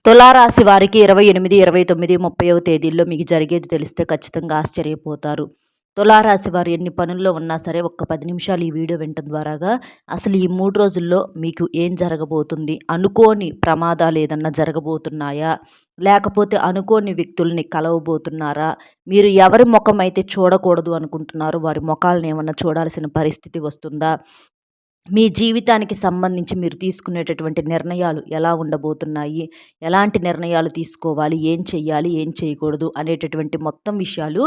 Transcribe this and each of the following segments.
తులారాశి వారికి 28, 29, 30వ తేదీల్లో మీకు జరిగేది తెలిస్తే ఖచ్చితంగా ఆశ్చర్యపోతారు. తులారాశి వారు ఎన్ని పనుల్లో ఉన్నా సరే ఒక్క 10 నిమిషాలు ఈ వీడియో వినటం ద్వారాగా అసలు ఈ 3 రోజుల్లో మీకు ఏం జరగబోతుంది? అనుకోని ప్రమాదాలు ఏదన్నా జరగబోతున్నాయా? లేకపోతే అనుకోని వ్యక్తుల్ని కలవబోతున్నారా? మీరు ఎవరి ముఖం అయితే చూడకూడదు అనుకుంటున్నారో వారి మొఖాలను ఏమన్నా చూడాల్సిన పరిస్థితి వస్తుందా? మీ జీవితానికి సంబంధించి మీరు తీసుకునేటటువంటి నిర్ణయాలు ఎలా ఉండబోతున్నాయి? ఎలాంటి నిర్ణయాలు తీసుకోవాలి? ఏం చెయ్యాలి? ఏం చేయకూడదు? అనేటటువంటి మొత్తం విషయాలు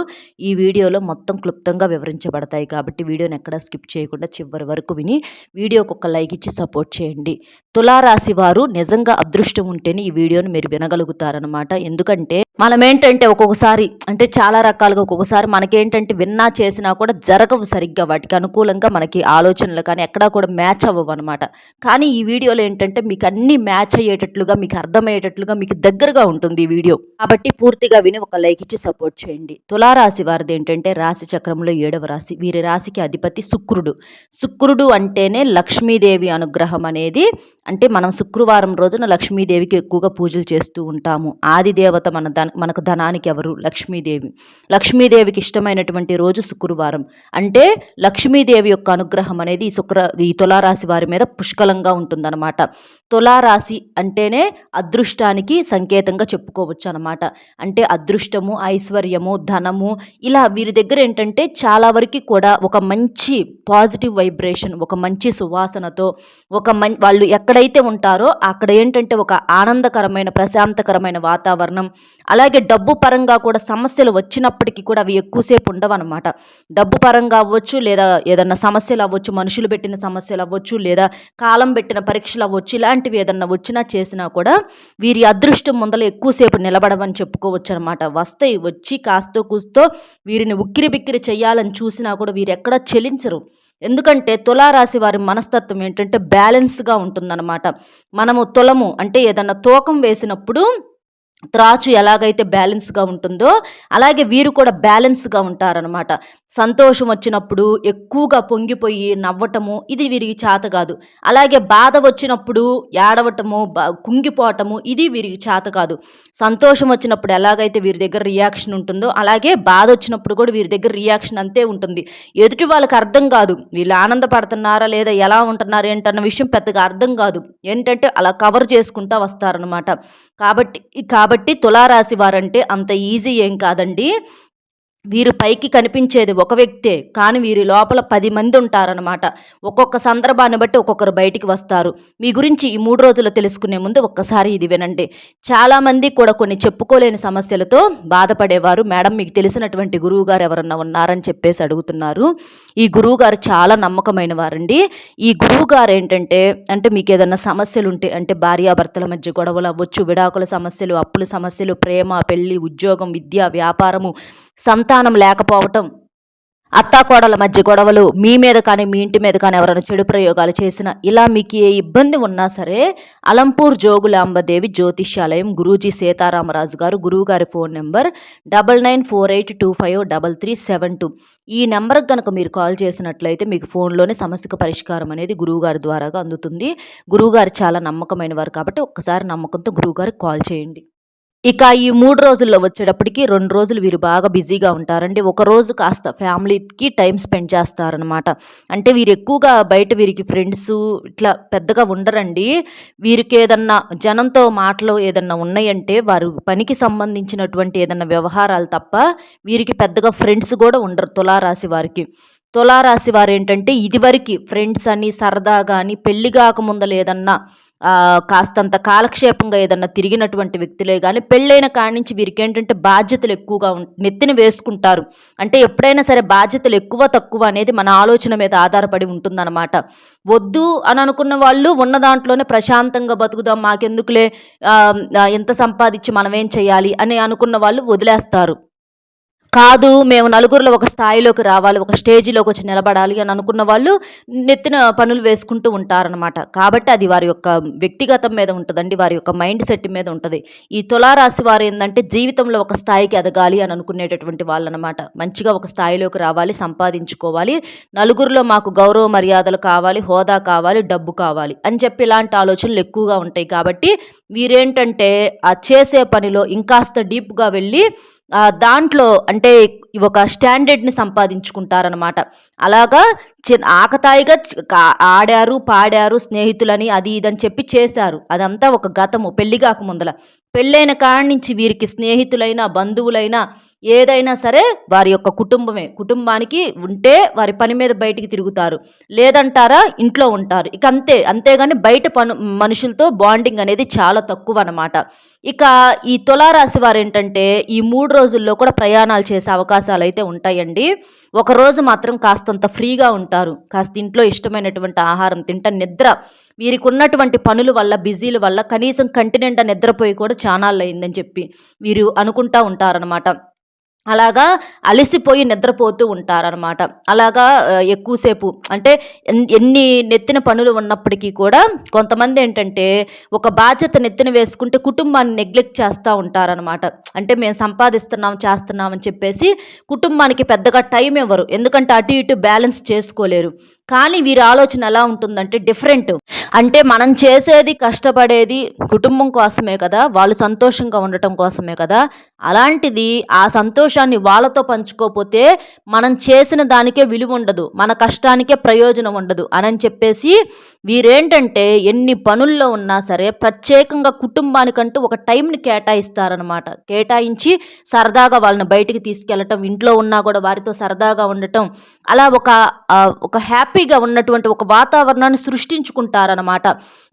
ఈ వీడియోలో మొత్తం క్లుప్తంగా వివరించబడతాయి. కాబట్టి వీడియోని ఎక్కడా స్కిప్ చేయకుండా చివరి వరకు విని వీడియోకి ఒక లైక్ ఇచ్చి సపోర్ట్ చేయండి. తులారాశి వారు నిజంగా అదృష్టం ఉంటేనే ఈ వీడియోని మీరు వినగలుగుతారనమాట. ఎందుకంటే మనమేంటంటే ఒక్కొక్కసారి అంటే చాలా రకాలుగా ఒక్కొక్కసారి మనకేంటంటే విన్నా చేసినా కూడా జరగవు సరిగ్గా, వాటికి అనుకూలంగా మనకి ఆలోచనలు కానీ ఎక్కడా కూడా మ్యాచ్ అవ్వవు అనమాట. కానీ ఈ వీడియోలో ఏంటంటే మీకు అన్నీ మ్యాచ్ అయ్యేటట్లుగా, మీకు అర్థమయ్యేటట్లుగా, మీకు దగ్గరగా ఉంటుంది ఈ వీడియో. కాబట్టి పూర్తిగా విని ఒక లైక్ ఇచ్చి సపోర్ట్ చేయండి. తులారాశి వారిది ఏంటంటే రాశి చక్రంలో 7వ రాశి. వీరి రాశికి అధిపతి శుక్రుడు. శుక్రుడు అంటేనే లక్ష్మీదేవి అనుగ్రహం అనేది, అంటే మనం శుక్రవారం రోజున లక్ష్మీదేవికి ఎక్కువగా పూజలు చేస్తూ ఉంటాము. ఆది దేవత మనకు ధనానికి ఎవరు? లక్ష్మీదేవి. లక్ష్మీదేవికి ఇష్టమైనటువంటి రోజు శుక్రవారం. అంటే లక్ష్మీదేవి యొక్క అనుగ్రహం అనేది ఈ తులారాశి వారి మీద పుష్కలంగా ఉంటుందన్నమాట. తులారాశి అంటేనే అదృష్టానికి సంకేతంగా చెప్పుకోవచ్చు అనమాట. అంటే అదృష్టము, ఐశ్వర్యము, ధనము, ఇలా వీరి దగ్గర ఏంటంటే చాలా వరకు కూడా ఒక మంచి పాజిటివ్ వైబ్రేషన్, ఒక మంచి సువాసనతో వాళ్ళు ఎక్కడైతే ఉంటారో అక్కడ ఏంటంటే ఒక ఆనందకరమైన ప్రశాంతకరమైన వాతావరణం. అలాగే డబ్బు పరంగా కూడా సమస్యలు వచ్చినప్పటికీ కూడా అవి ఎక్కువసేపు ఉండవన్నమాట. డబ్బు పరంగా అవ్వచ్చు, లేదా ఏదన్నా సమస్యలు అవ్వచ్చు, మనుషులు పెట్టిన సమస్యలు అవ్వచ్చు, లేదా కాలం పెట్టిన పరీక్షలు అవ్వచ్చు. ఇలాంటివి ఏదన్నా వచ్చినా చేసినా కూడా వీరి అదృష్టం ముందల ఎక్కువసేపు నిలబడవని చెప్పుకోవచ్చు అనమాట. వస్తాయి, వచ్చి కాస్తో కూస్తో వీరిని ఉక్కిరి బిక్కిరి చేయాలని చూసినా కూడా వీరు ఎక్కడా చెలించరు. ఎందుకంటే తులారాశి వారి మనస్తత్వం ఏంటంటే బ్యాలెన్స్గా ఉంటుందన్నమాట. మనము తులము అంటే ఏదన్నా తూకం వేసినప్పుడు త్రాచు ఎలాగైతే బ్యాలెన్స్గా ఉంటుందో అలాగే వీరు కూడా బ్యాలెన్స్గా ఉంటారనమాట. సంతోషం వచ్చినప్పుడు ఎక్కువగా పొంగిపోయి నవ్వటము ఇది వీరికి చేత కాదు. అలాగే బాధ వచ్చినప్పుడు ఏడవటము, కుంగిపోవటము ఇది వీరికి చేత కాదు. సంతోషం వచ్చినప్పుడు ఎలాగైతే వీరి దగ్గర రియాక్షన్ ఉంటుందో అలాగే బాధ వచ్చినప్పుడు కూడా వీరి దగ్గర రియాక్షన్ అంతే ఉంటుంది. ఎదుటి వాళ్ళకి అర్థం కాదు వీళ్ళు ఆనందపడుతున్నారా లేదా ఎలా ఉంటున్నారు ఏంటన్న విషయం పెద్దగా అర్థం కాదు. ఏంటంటే అలా కవర్ చేసుకుంటూ వస్తారనమాట. కాబట్టి తులారాశి వారంటే అంత ఈజీ ఏం కాదండి. వీరు పైకి కనిపించేది ఒక వ్యక్తే, కానీ వీరి లోపల 10 మంది ఉంటారనమాట. ఒక్కొక్క సందర్భాన్ని బట్టి ఒక్కొక్కరు బయటికి వస్తారు. మీ గురించి ఈ 3 రోజులు తెలుసుకునే ముందు ఒక్కసారి ఇది వినండి. చాలామంది కూడా కొన్ని చెప్పుకోలేని సమస్యలతో బాధపడేవారు. మేడం మీకు తెలిసినటువంటి గురువుగారు ఎవరన్నా ఉన్నారని చెప్పేసి అడుగుతున్నారు. ఈ గురువుగారు చాలా నమ్మకమైన వారండి. ఈ గురువుగారు ఏంటంటే అంటే మీకు ఏదన్నా సమస్యలు ఉంటే, అంటే భార్యాభర్తల మధ్య గొడవలు అవ్వచ్చు, విడాకుల సమస్యలు, అప్పుల సమస్యలు, ప్రేమ, పెళ్లి, ఉద్యోగం, విద్య, వ్యాపారము, సంతానం లేకపోవటం, అత్తాకోడల మధ్య గొడవలు, మీ మీద కానీ మీ ఇంటి మీద కానీ ఎవరైనా చెడు ప్రయోగాలు చేసినా, ఇలా మీకు ఏ ఇబ్బంది ఉన్నా సరే అలంపూర్ జోగులాంబదేవి జ్యోతిష్యాలయం గురూజీ సీతారామరాజు గారు, గురువుగారి ఫోన్ నెంబర్ 9948253372. ఈ నెంబర్కి కనుక మీరు కాల్ చేసినట్లయితే మీకు ఫోన్లోనే సమస్యకు పరిష్కారం అనేది గురువుగారి ద్వారాగా అందుతుంది. గురువుగారు చాలా నమ్మకమైన వారు కాబట్టి ఒక్కసారి నమ్మకంతో గురువుగారికి కాల్ చేయండి. ఇక ఈ 3 రోజుల్లో వచ్చేటప్పటికి 2 రోజులు వీరు బాగా బిజీగా ఉంటారండి. ఒక రోజు కాస్త ఫ్యామిలీకి టైం స్పెండ్ చేస్తారనమాట. అంటే వీరు ఎక్కువగా బయట వీరికి ఫ్రెండ్స్ ఇట్లా పెద్దగా ఉండరండి. వీరికి ఏదన్నా జనంతో మాటలు ఏదన్నా ఉన్నాయంటే వారు పనికి సంబంధించినటువంటి ఏదన్నా వ్యవహారాలు తప్ప వీరికి పెద్దగా ఫ్రెండ్స్ కూడా ఉండరు తులారాశి వారికి. తులారాశి వారు ఏంటంటే ఇదివరకు ఫ్రెండ్స్ అని సరదాగా అని పెళ్లి కాకముందల ఏదన్నా కాస్తంత కాలక్షేపంగా ఏదన్నా తిరిగినటువంటి వ్యక్తులే కానీ పెళ్ళైన కాడి నుంచి వీరికి ఏంటంటే బాధ్యతలు ఎక్కువగా నెత్తిన వేసుకుంటారు. అంటే ఎప్పుడైనా సరే బాధ్యతలు ఎక్కువ తక్కువ అనేది మన ఆలోచన మీద ఆధారపడి ఉంటుందన్నమాట. వద్దు అని అనుకున్న వాళ్ళు ఉన్న దాంట్లోనే ప్రశాంతంగా బతుకుదాం, మాకెందుకులే ఎంత సంపాదించి మనమేం చేయాలి అని అనుకున్న వాళ్ళు వదిలేస్తారు. కాదు మేము నలుగురిలో ఒక స్థాయిలోకి రావాలి, ఒక స్టేజ్‌లోకి వచ్చి నిలబడాలి అని అనుకున్న వాళ్ళు నెత్తిన పనులు వేసుకుంటూ ఉంటారనమాట. కాబట్టి అది వారి యొక్క వ్యక్తిగతం మీద ఉంటదండి. వారి యొక్క మైండ్ సెట్ మీద ఉంటది. ఈ తులారాశి వారు ఏందంటే జీవితంలో ఒక స్థాయికి ఎదగాలి అని అనుకునేటటువంటి వాళ్ళనమాట. మంచిగా ఒక స్థాయిలోకి రావాలి, సంపాదించుకోవాలి, నలుగురిలో మాకు గౌరవ మర్యాదలు కావాలి, హోదా కావాలి, డబ్బు కావాలి అని చెప్పి ఇలాంటి ఆలోచనలు ఎక్కువగా ఉంటాయి. కాబట్టి వీరేంటంటే ఆ చేసే పనిలో ఇంకాస్త డీప్‌గా వెళ్ళి దాంట్లో అంటే ఒక స్టాండర్డ్‌ని సంపాదించుకుంటారనమాట. అలాగా ఆకతాయిగా ఆడారు, పాడారు, స్నేహితులని అది ఇదని చెప్పి చేశారు. అదంతా ఒక గతము పెళ్లి గాకముందల. పెళ్ళైన కాడి నుంచి వీరికి స్నేహితులైనా, బంధువులైనా ఏదైనా సరే వారి యొక్క కుటుంబమే. కుటుంబానికి ఉంటే వారి పని మీద బయటికి తిరుగుతారు. లేదంటారా ఇంట్లో ఉంటారు. ఇక అంతే. అంతేగాని బయట మనుషులతో బాండింగ్ అనేది చాలా తక్కువనమాట. ఇక ఈ తులారాశి వారేంటంటే ఈ 3 రోజుల్లో కూడా ప్రయాణాలు చేసే అవకాశాలైతే ఉంటాయండి. ఒకరోజు మాత్రం కాస్తంత ఫ్రీగా ఉంటారు. కాస్త ఇంట్లో ఇష్టమైనటువంటి ఆహారం తింటా, నిద్ర వీరికి ఉన్నటువంటి పనుల వల్ల, బిజీల వల్ల కనీసం కంటి నిండా నిద్రపోయి కూడా చానాళ్ళయిందని చెప్పి వీరు అనుకుంటా ఉంటారనమాట. అలాగా అలసిపోయి నిద్రపోతూ ఉంటారనమాట. అలాగా ఎక్కువసేపు అంటే ఎన్ని నెత్తిన పనులు ఉన్నప్పటికీ కూడా కొంతమందేంటంటే ఒక బాధ్యత నెత్తిన వేసుకుంటే కుటుంబాన్ని నెగ్లెక్ట్ చేస్తూ ఉంటారనమాట. అంటే మేము సంపాదిస్తున్నాం, చేస్తున్నాం అని చెప్పేసి కుటుంబానికి పెద్దగా టైం ఇవ్వరు. ఎందుకంటే అటు ఇటు బ్యాలెన్స్ చేసుకోలేరు. కానీ వీరి ఆలోచన ఎలా ఉంటుందంటే డిఫరెంట్. అంటే మనం చేసేది, కష్టపడేది కుటుంబం కోసమే కదా, వాళ్ళు సంతోషంగా ఉండటం కోసమే కదా. అలాంటిది ఆ సంతోషాన్ని వాళ్ళతో పంచుకోకపోతే మనం చేసిన దానికే విలువ ఉండదు, మన కష్టానికే ప్రయోజనం ఉండదు అని చెప్పేసి వీరేంటంటే ఎన్ని పనుల్లో ఉన్నా సరే ప్రత్యేకంగా కుటుంబానికంటూ ఒక టైంని కేటాయిస్తారనమాట. కేటాయించి సరదాగా వాళ్ళని బయటికి తీసుకెళ్ళటం, ఇంట్లో ఉన్నా కూడా వారితో సరదాగా ఉండటం, అలా ఒక హ్యాపీగా ఉన్నటువంటి ఒక వాతావరణాన్ని సృష్టించుకుంటారనమాట.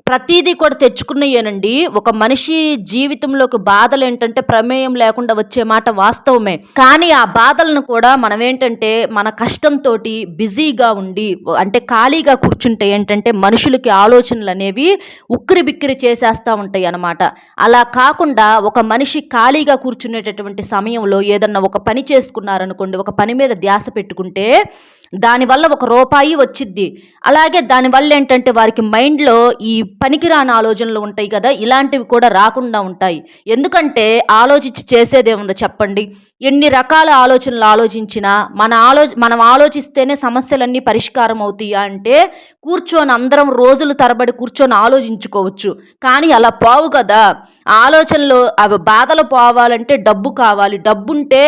ప్రతీదీ కూడా తెచ్చుకున్నయేనండి. ఒక మనిషి జీవితంలోకి బాధలు ఏంటంటే ప్రమేయం లేకుండా వచ్చే మాట వాస్తవమే. కానీ ఆ బాధలను కూడా మనం ఏంటంటే మన కష్టంతో బిజీగా ఉండి అంటే ఖాళీగా కూర్చుంటే ఏంటంటే మనుషులకి ఆలోచనలు అనేవి ఉక్కిరి బిక్కిరి చేసేస్తూ ఉంటాయి అన్నమాట. అలా కాకుండా ఒక మనిషి ఖాళీగా కూర్చునేటటువంటి సమయంలో ఏదన్నా ఒక పని చేసుకున్నారనుకోండి, ఒక పని మీద ధ్యాస పెట్టుకుంటే దానివల్ల ఒక రూపాయి వచ్చిద్ది. అలాగే దానివల్ల ఏంటంటే వారికి మైండ్లో ఈ పనికిరాని ఆలోచనలు ఉంటాయి కదా, ఇలాంటివి కూడా రాకుండా ఉంటాయి. ఎందుకంటే ఆలోచించి చేసేదేముందో చెప్పండి. ఎన్ని రకాల ఆలోచనలు ఆలోచించినా మనం ఆలోచిస్తేనే సమస్యలన్నీ పరిష్కారం అవుతాయా అంటే కూర్చొని అందరం రోజులు తరబడి కూర్చొని ఆలోచించుకోవచ్చు. కానీ అలా పోవు కదా. ఆలోచనలు అవి బాధలు పోవాలంటే డబ్బు కావాలి. డబ్బుంటే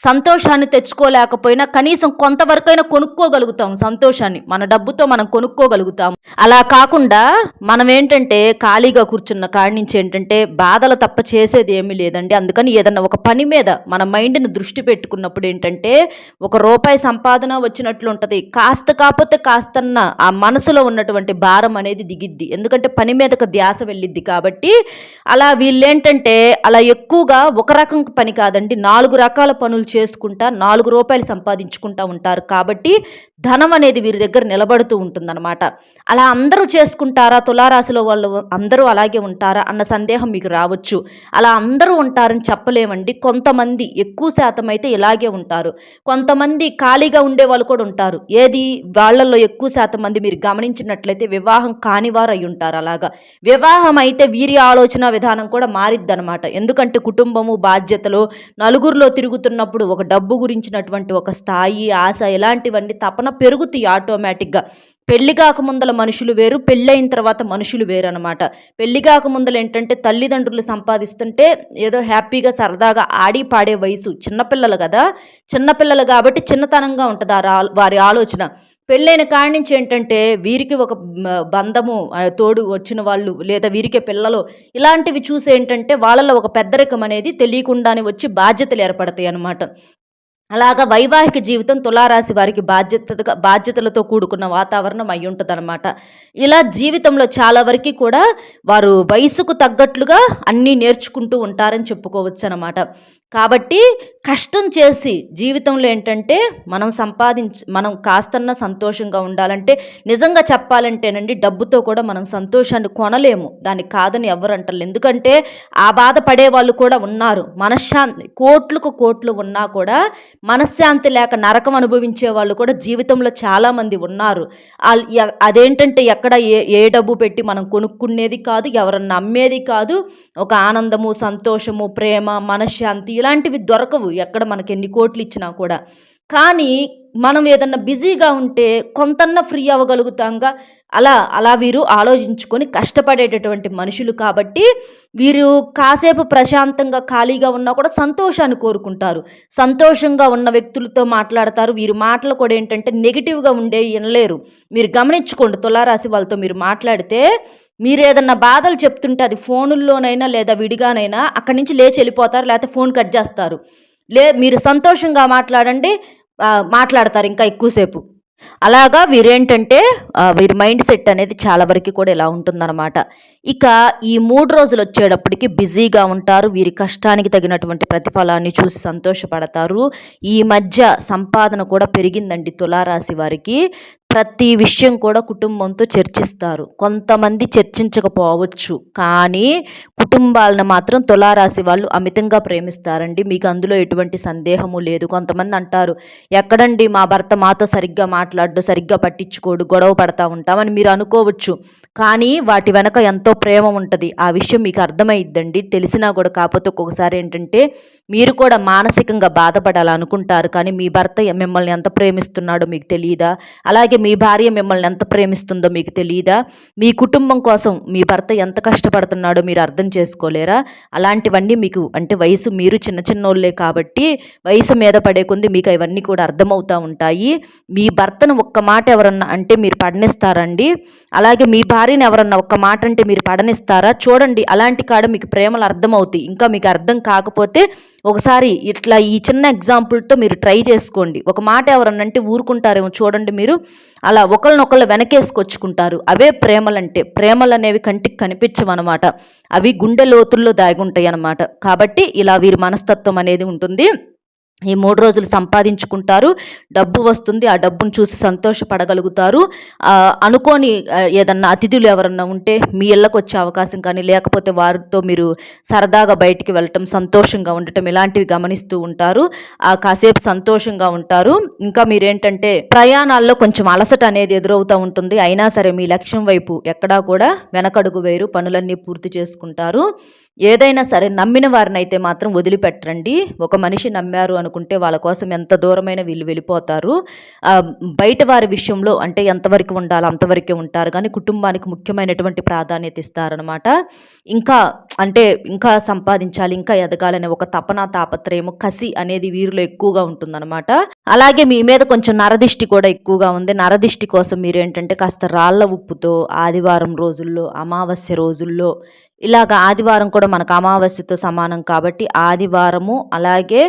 సంతోషాన్ని తెచ్చుకోలేకపోయినా కనీసం కొంతవరకైనా కొనుక్కోగలుగుతాం సంతోషాన్ని. మన డబ్బుతో మనం కొనుక్కోగలుగుతాం. అలా కాకుండా మనం ఏంటంటే ఖాళీగా కూర్చున్న కాడి నుంచి ఏంటంటే బాధలు తప్ప చేసేది ఏమీ లేదండి. అందుకని ఏదన్నా ఒక పని మీద మన మైండ్ని దృష్టి పెట్టుకున్నప్పుడు ఏంటంటే ఒక రూపాయి సంపాదన వచ్చినట్లు ఉంటుంది. కాస్త కాకపోతే కాస్తన్న ఆ మనసులో ఉన్నటువంటి భారం అనేది దిగిద్ది. ఎందుకంటే పని మీదకు ధ్యాస వెళ్ళిద్ది కాబట్టి. అలా వీళ్ళేంటంటే అలా ఎక్కువగా ఒక రకం పని కాదండి, 4 రకాల పనులు చేసుకుంటా 4 రూపాయలు సంపాదించుకుంటా ఉంటారు. కాబట్టి ధనం అనేది వీరి దగ్గర నిలబడుతూ ఉంటుందన్నమాట. అలా అందరూ చేసుకుంటారా, తులారాశిలో వాళ్ళు అందరూ అలాగే ఉంటారా అన్న సందేహం మీకు రావచ్చు. అలా అందరూ ఉంటారని చెప్పలేమండి. కొంతమంది ఎక్కువ శాతం అయితే ఇలాగే ఉంటారు. కొంతమంది ఖాళీగా ఉండే వాళ్ళు కూడా ఉంటారు. ఏది వాళ్ళల్లో ఎక్కువ శాతం మంది మీరు గమనించినట్లయితే వివాహం కానివారు అయి ఉంటారు. అలాగా వివాహం అయితే వీరి ఆలోచన విధానం కూడా మారిద్దనమాట. ఎందుకంటే కుటుంబము, బాధ్యతలు, నలుగురిలో తిరుగుతున్నప్పుడు ఒక డబ్బు గురించినటువంటి ఒక స్థాయి, ఆశ ఇలాంటివన్నీ తపన పెరుగుతాయి ఆటోమేటిక్గా. పెళ్లి కాకముందల మనుషులు వేరు, పెళ్ళైన తర్వాత మనుషులు వేరు అనమాట. పెళ్లి కాకముందలు ఏంటంటే తల్లిదండ్రులు సంపాదిస్తుంటే ఏదో హ్యాపీగా సరదాగా ఆడి పాడే వయసు, చిన్నపిల్లలు కదా, చిన్నపిల్లలు కాబట్టి చిన్నతనంగా ఉంటుంది వారి ఆలోచన. పెళ్ళైన కాడి నుంచి ఏంటంటే వీరికి ఒక బంధము, తోడు వచ్చిన వాళ్ళు లేదా వీరికే పిల్లలు ఇలాంటివి చూసి ఏంటంటే వాళ్ళలో ఒక పెద్దరికం అనేది తెలియకుండానే వచ్చి బాధ్యతలు ఏర్పడతాయి అన్నమాట. అలాగా వైవాహిక జీవితం తులారాశి వారికి బాధ్యతలతో కూడుకున్న వాతావరణం అయి ఉంటుందన్నమాట. ఇలా జీవితంలో చాలా వరకు కూడా వారు వయసుకు తగ్గట్లుగా అన్నీ నేర్చుకుంటూ ఉంటారని చెప్పుకోవచ్చు అన్నమాట. కాబట్టి కష్టం చేసి జీవితంలో ఏంటంటే మనం కాస్తన్నా సంతోషంగా ఉండాలంటే నిజంగా చెప్పాలంటేనండి డబ్బుతో కూడా మనం సంతోషాన్ని కొనలేము. దానికి కాదని ఎవరు అంటలేదు. ఎందుకంటే ఆ బాధపడే వాళ్ళు కూడా ఉన్నారు. మనశ్శాంతి కోట్లకు కోట్లు ఉన్నా కూడా మనశ్శాంతి లేక నరకం అనుభవించే వాళ్ళు కూడా జీవితంలో చాలామంది ఉన్నారు. అదేంటంటే ఎక్కడ ఏ డబ్బు పెట్టి మనం కొనుక్కునేది కాదు, ఎవరన్నా అమ్మేది కాదు. ఒక ఆనందము, సంతోషము, ప్రేమ, మనశ్శాంతి ఇలాంటివి దొరకవు ఎక్కడ మనకి ఎన్ని కోట్లు ఇచ్చినా కూడా. కానీ మనం ఏదన్నా బిజీగా ఉంటే కొంతన్నా ఫ్రీ అవ్వగలుగుతాంగా. అలా అలా వీరు ఆలోచించుకొని కష్టపడేటటువంటి మనుషులు కాబట్టి వీరు కాసేపు ప్రశాంతంగా ఖాళీగా ఉన్నా కూడా సంతోషాన్ని కోరుకుంటారు. సంతోషంగా ఉన్న వ్యక్తులతో మాట్లాడతారు. వీరి మాటలు కూడా ఏంటంటే నెగిటివ్గా ఉండేవి వినలేరు. మీరు గమనించుకోండి, తులారాశి వాళ్ళతో మీరు మాట్లాడితే మీరేదన్నా బాధలు చెప్తుంటే అది ఫోనుల్లోనైనా లేదా విడిగానైనా అక్కడి నుంచి లేచి వెళ్ళిపోతారు, లేకపోతే ఫోన్ కట్ చేస్తారు. మీరు సంతోషంగా మాట్లాడండి, మాట్లాడతారు ఇంకా ఎక్కువసేపు. అలాగా వీరేంటంటే వీరి మైండ్ సెట్ అనేది చాలా వరకు కూడా ఇలా ఉంటుందన్నమాట. ఇక ఈ 3 రోజులు వచ్చేటప్పటికి బిజీగా ఉంటారు. వీరి కష్టానికి తగినటువంటి ప్రతిఫలాన్ని చూసి సంతోషపడతారు. ఈ మధ్య సంపాదన కూడా పెరిగిందండి తులారాశి వారికి. ప్రతి విషయం కూడా కుటుంబంతో చర్చిస్తారు. కొంతమంది చర్చించకపోవచ్చు, కానీ కుటుంబాలను మాత్రం తులారాశి వాళ్ళు అమితంగా ప్రేమిస్తారండి. మీకు అందులో ఎటువంటి సందేహము లేదు. కొంతమంది అంటారు, ఎక్కడండి మా భర్త మాతో సరిగ్గా మాట్లాడు, సరిగ్గా పట్టించుకోడు, గొడవ పడతా ఉంటామని మీరు అనుకోవచ్చు. కానీ వాటి వెనక ఎంతో ప్రేమ ఉంటుంది. ఆ విషయం మీకు అర్థమైద్దండి. తెలిసినా కూడా కాకపోతే ఒక్కొక్కసారి ఏంటంటే మీరు కూడా మానసికంగా బాధపడాలనుకుంటారు, కానీ మీ భర్త మిమ్మల్ని ఎంత ప్రేమిస్తున్నాడో మీకు తెలియదా? అలాగే మీ భార్య మిమ్మల్ని ఎంత ప్రేమిస్తుందో మీకు తెలియదా? మీ కుటుంబం కోసం మీ భర్త ఎంత కష్టపడుతున్నాడో మీరు అర్థం చేసుకోలేరా? అలాంటివన్నీ మీకు అంటే వయసు మీరు చిన్న చిన్నోళ్ళే కాబట్టి వయసు మీద పడే కొంది మీకు అవన్నీ కూడా అర్థమవుతూ ఉంటాయి. మీ భర్తను ఒక్క మాట ఎవరన్నా అంటే మీరు పడనిస్తారండి? అలాగే మీ భార్యను ఎవరన్నా ఒక్క మాట అంటే మీరు పడనిస్తారా? చూడండి, అలాంటి కాడ మీకు ప్రేమలు అర్థమవుతాయి. ఇంకా మీకు అర్థం కాకపోతే ఒకసారి ఇట్లా ఈ చిన్న ఎగ్జాంపుల్తో మీరు ట్రై చేసుకోండి. ఒక మాట ఎవరన్నా అంటే ఊరుకుంటారేమో చూడండి మీరు, అలా ఒకళ్ళనొకళ్ళు వెనకేసుకొచ్చుకుంటారు. అవే ప్రేమలంటే. ప్రేమలు అనేవి కంటికి కనిపించవన్నమాట, అవి గుండె లోతుల్లో దాగుంటాయి అన్నమాట. కాబట్టి ఇలా వీరి మనస్తత్వం అనేది ఉంటుంది. ఈ 3 రోజులు సంపాదించుకుంటారు, డబ్బు వస్తుంది, ఆ డబ్బును చూసి సంతోషపడగలుగుతారు. అనుకోని ఏదన్నా అతిథులు ఎవరన్నా ఉంటే మీ ఇళ్ళకు వచ్చే అవకాశం కానీ, లేకపోతే వారితో మీరు సరదాగా బయటికి వెళ్ళటం, సంతోషంగా ఉండటం ఇలాంటివి గమనిస్తూ ఉంటారు. కాసేపు సంతోషంగా ఉంటారు. ఇంకా మీరేంటంటే ప్రయాణాల్లో కొంచెం అలసట అనేది ఎదురవుతూ ఉంటుంది. అయినా సరే మీ లక్ష్యం వైపు ఎక్కడా కూడా వెనకడుగు వేరు, పనులన్నీ పూర్తి చేసుకుంటారు. ఏదైనా సరే నమ్మిన వారిని అయితే మాత్రం వదిలిపెట్టరండి. ఒక మనిషి నమ్మారు అనుకుంటే వాళ్ళ కోసం ఎంత దూరమైన వీళ్ళు వెళ్ళిపోతారు. బయట వారి విషయంలో అంటే ఎంతవరకు ఉండాలో అంతవరకే ఉంటారు, కానీ కుటుంబానికి ముఖ్యమైనటువంటి ప్రాధాన్యత ఇస్తారనమాట. ఇంకా సంపాదించాలి, ఇంకా ఎదగాలనే ఒక తపన, తాపత్రయము, కసి అనేది వీరిలో ఎక్కువగా ఉంటుందన్నమాట. అలాగే మీ మీద కొంచెం నరదిష్టి కూడా ఎక్కువగా ఉంది. నరదిష్టి కోసం మీరేంటంటే కాస్త రాళ్ళ ఉప్పుతో ఆదివారం రోజుల్లో, అమావాస్య రోజుల్లో, ఇలాగ ఆదివారం కూడా మనకు అమావాస్యతో సమానం కాబట్టి ఆదివారము అలాగే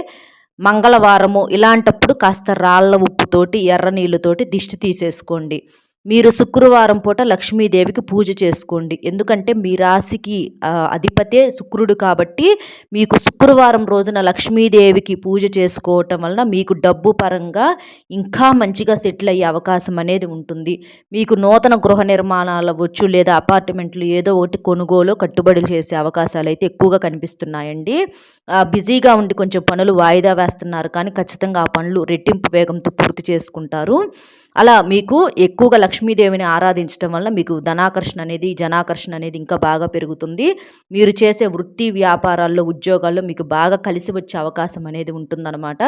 మంగళవారము ఇలాంటప్పుడు కాస్త రాళ్ళ ఉప్పుతోటి ఎర్ర నీళ్ళతోటి దిష్టి తీసేసుకోండి. మీరు శుక్రవారం పూట లక్ష్మీదేవికి పూజ చేసుకోండి. ఎందుకంటే మీ రాశికి అధిపతే శుక్రుడు కాబట్టి మీకు శుక్రవారం రోజున లక్ష్మీదేవికి పూజ చేసుకోవటం వలన మీకు డబ్బు పరంగా ఇంకా మంచిగా సెటిల్ అయ్యే అవకాశం అనేది ఉంటుంది. మీకు నూతన గృహ నిర్మాణాలు అవ్వచ్చు, లేదా అపార్ట్మెంట్లు ఏదో ఒకటి కొనుగోలు కట్టుబడులు చేసే అవకాశాలు అయితే ఎక్కువగా కనిపిస్తున్నాయండి. బిజీగా ఉండి కొంచెం పనులు వాయిదా వేస్తున్నారు, కానీ ఖచ్చితంగా ఆ పనులు రెట్టింపు వేగంతో పూర్తి చేసుకుంటారు. అలా మీకు ఎక్కువగా లక్ష్మీదేవిని ఆరాధించడం వల్ల మీకు ధనాకర్షణ అనేది, జనాకర్షణ అనేది ఇంకా బాగా పెరుగుతుంది. మీరు చేసే వృత్తి వ్యాపారాల్లో, ఉద్యోగాల్లో మీకు బాగా కలిసి వచ్చే అవకాశం అనేది ఉంటుందన్నమాట.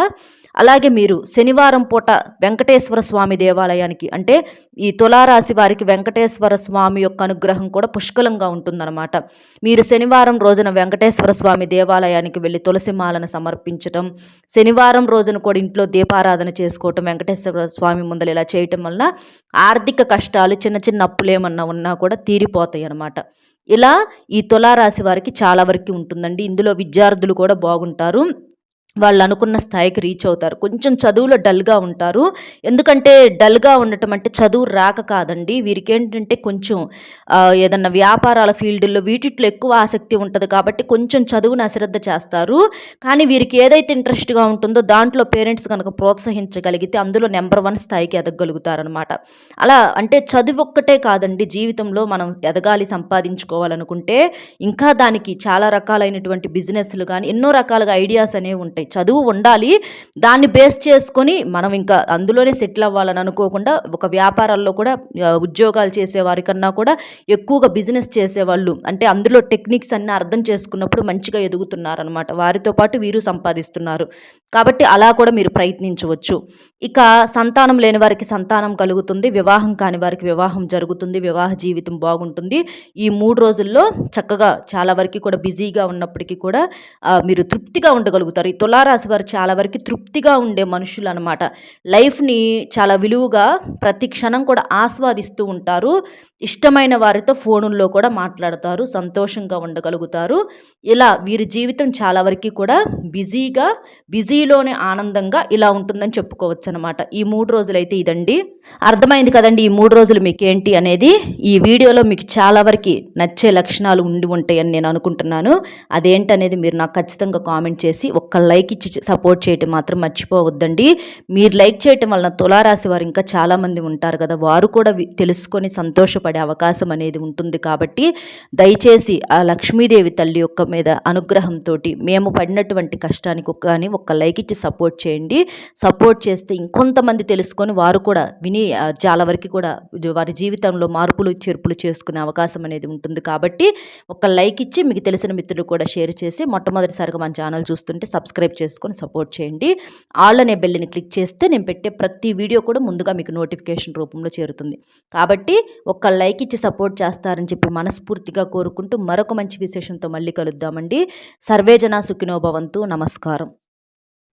అలాగే మీరు శనివారం పూట వెంకటేశ్వర స్వామి దేవాలయానికి, అంటే ఈ తులారాశి వారికి వెంకటేశ్వర స్వామి యొక్క అనుగ్రహం కూడా పుష్కలంగా ఉంటుందన్నమాట. మీరు శనివారం రోజున వెంకటేశ్వర స్వామి దేవాలయానికి వెళ్ళి తులసి మాలను సమర్పించటం, శనివారం రోజున కూడా ఇంట్లో దీపారాధన చేసుకోవటం, వెంకటేశ్వర స్వామి ముందర ఇలా చేయటం వలన ఆర్థిక కష్టాలు, చిన్న చిన్న అప్పులు ఏమన్నా ఉన్నా కూడా తీరిపోతాయి అన్నమాట. ఇలా ఈ తులారాశి వారికి చాలా వరకు ఉంటుందండి. ఇందులో విద్యార్థులు కూడా బాగుంటారు. వాళ్ళు అనుకున్న స్థాయికి రీచ్ అవుతారు. కొంచెం చదువులో డల్‌గా ఉంటారు. ఎందుకంటే డల్‌గా ఉండటం అంటే చదువు రాక కాదండి. వీరికేంటంటే కొంచెం ఏదన్నా వ్యాపారాల ఫీల్డుల్లో వీటిట్లో ఎక్కువ ఆసక్తి ఉంటది కాబట్టి కొంచెం చదువుని అశ్రద్ధ చేస్తారు. కానీ వీరికి ఏదైతే ఇంట్రెస్ట్‌గా ఉంటుందో దాంట్లో పేరెంట్స్ గనక ప్రోత్సహించగలిగితే అందులో నంబర్ 1 స్థాయికి ఎదగలుగుతారనమాట. అలా అంటే చదువొక్కటే కాదండి జీవితంలో మనం ఎదగాలి, సంపాదించుకోవాలనుకుంటే ఇంకా దానికి చాలా రకాలైనటువంటి బిజినెస్‌లు గాని, ఎన్నో రకాలుగా ఐడియాస్ అనేవి ఉంటాయి. చదువు ఉండాలి. దాన్ని బేస్ చేసుకొని మనం ఇంకా అందులోనే సెటిల్ అవ్వాలని అనుకోకుండా ఒక వ్యాపారాల్లో కూడా ఉద్యోగాలు చేసేవారి కన్నా కూడా ఎక్కువగా బిజినెస్ చేసేవాళ్ళు అంటే అందులో టెక్నిక్స్ అన్నీ అర్థం చేసుకున్నప్పుడు మంచిగా ఎదుగుతున్నారనమాట. వారితో పాటు వీరు సంపాదిస్తున్నారు. కాబట్టి అలా కూడా మీరు ప్రయత్నించవచ్చు. ఇక సంతానం లేని వారికి సంతానం కలుగుతుంది. వివాహం కాని వారికి వివాహం జరుగుతుంది. వివాహ జీవితం బాగుంటుంది. ఈ 3 రోజుల్లో చక్కగా చాలా వరకి కూడా బిజీగా ఉన్నప్పటికీ కూడా మీరు తృప్తిగా ఉండగలుగుతారు. ఈ తులారాశి వారు చాలా వరకి తృప్తిగా ఉండే మనుషులనమాట. లైఫ్‌ని చాలా విలువగా ప్రతి క్షణం కూడా ఆస్వాదిస్తూ ఉంటారు. ఇష్టమైన వారితో ఫోనుల్లో కూడా మాట్లాడతారు. సంతోషంగా ఉండగలుగుతారు. ఇలా వీరి జీవితం చాలా వరకి కూడా బిజీలోనే ఆనందంగా ఇలా ఉంటుందని చెప్పుకోవచ్చనమాట. ఈ 3 రోజులైతే ఇదండి. అర్థమైంది కదండీ! ఈ 3 రోజులు మీకేంటి అనేది. ఈ వీడియోలో మీకు చాలా వరకి నచ్చే లక్షణాలు ఉండి ఉంటాయని నేను అనుకుంటున్నాను. అదేంటనేది మీరు నాకు ఖచ్చితంగా కామెంట్ చేసి ఒక్క లైక్ ఇచ్చి సపోర్ట్ చేయటం మాత్రం మర్చిపోవద్దండి. మీరు లైక్ చేయటం వలన తులారాశి వారు ఇంకా చాలామంది ఉంటారు కదా! వారు కూడా తెలుసుకొని సంతోషపడే అవకాశం అనేది ఉంటుంది కాబట్టి దయచేసి ఆ లక్ష్మీదేవి తల్లి యొక్క మీద అనుగ్రహంతోటి మేము పడినటువంటి కష్టానికి కానీ ఒక్క లైక్ ఇచ్చి సపోర్ట్ చేయండి. సపోర్ట్ చేస్తే ఇంకొంతమంది తెలుసుకొని వారు కూడా విని చాలా వరకు కూడా వారి జీవితంలో మార్పులు చేర్పులు చేసుకునే అవకాశం అనేది ఉంటుంది కాబట్టి ఒక లైక్ ఇచ్చి మీకు తెలిసిన మిత్రులు కూడా షేర్ చేసి మొట్టమొదటిసారిగా మన ఛానల్ చూస్తుంటే సబ్స్క్రైబ్ చేసుకొని సపోర్ట్ చేయండి. ఆల్ అనే బెల్ని క్లిక్ చేస్తే నేను పెట్టే ప్రతి వీడియో కూడా ముందుగా మీకు నోటిఫికేషన్ రూపంలో చేరుతుంది. కాబట్టి ఒక లైక్ ఇచ్చి సపోర్ట్ చేస్తారని చెప్పి మనస్ఫూర్తిగా కోరుకుంటూ మరొక మంచి విశేషంతో మళ్ళీ కలుద్దామండి. సర్వేజన సుఖినో భవంతు. నమస్కారం.